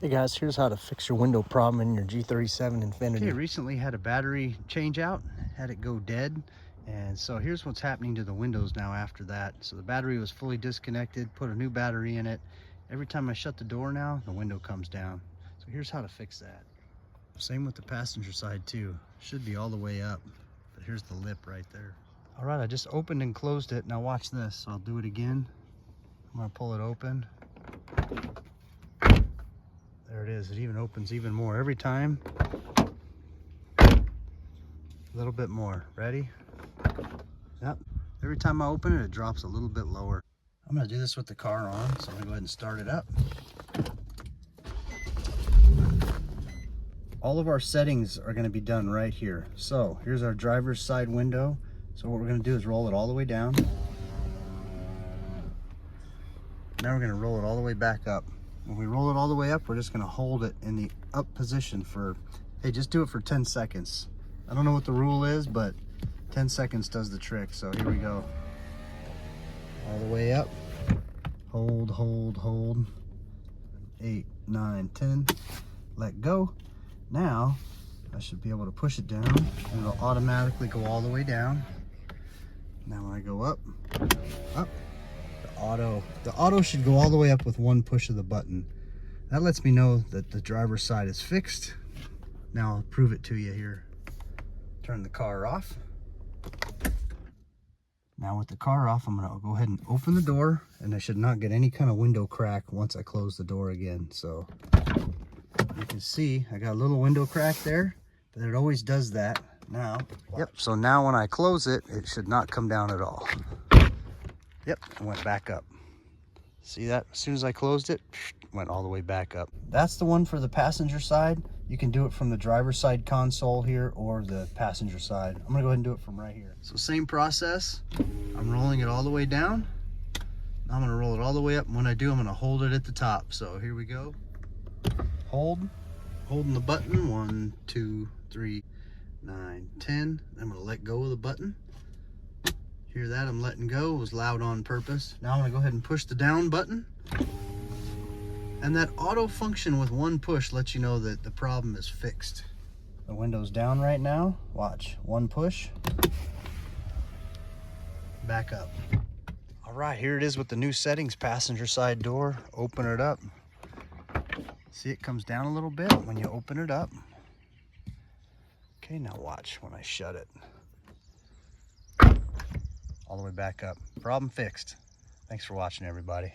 Hey guys, here's how to fix your window problem in your G37 Infiniti. Okay, recently had a battery change out, had it go dead. And so here's what's happening to the windows now after that. So the battery was fully disconnected, put a new battery in it. Every time I shut the door now, the window comes down. So here's how to fix that. Same with the passenger side too. Should be all the way up, but here's the lip right there. All right, I just opened and closed it. Now watch this. So I'll do it again. I'm gonna pull it open. There it is. It even opens even more every time. A little bit more. Ready? Yep. Every time I open it, it drops a little bit lower. I'm gonna do this with the car on, so I'm gonna go ahead and start it up. All of our settings are gonna be done right here. So here's our driver's side window. So what we're gonna do is roll it all the way down. Now we're gonna roll it all the way back up. When we roll it all the way up, we're just gonna hold it in the up position for, hey, just do it for 10 seconds. I don't know what the rule is, but 10 seconds does the trick. So here we go. All the way up. Hold, hold, hold. 8, 9, 10. Let go. Now, I should be able to push it down and it'll automatically go all the way down. Now when I go up, up. The auto should go all the way up with one push of the button. That lets me know that the driver's side is fixed. Now I'll prove it to you here. Turn the car off. Now with the car off, I'm gonna go ahead and open the door, and I should not get any kind of window crack once I close the door again. So you can see I got a little window crack there, but it always does that. Now, yep, so now when I close it, it should not come down at all. Yep, it went back up. See that? As soon as I closed it, went all the way back up. That's the one for the passenger side. You can do it from the driver's side console here or the passenger side. I'm gonna go ahead and do it from right here. So same process. I'm rolling it all the way down. Now I'm gonna roll it all the way up. And when I do, I'm gonna hold it at the top. So here we go. Holding the button. 1, 2, 3, 9, 10. I'm gonna let go of the button. Hear that? I'm letting go. It was loud on purpose. Now I'm gonna go ahead and push the down button. And that auto function with one push lets you know that the problem is fixed. The window's down right now. Watch, one push. Back up. All right, here it is with the new settings. Passenger side door, open it up. See, it comes down a little bit when you open it up. Okay, now watch when I shut it. All the way back up. Problem fixed. Thanks for watching, everybody.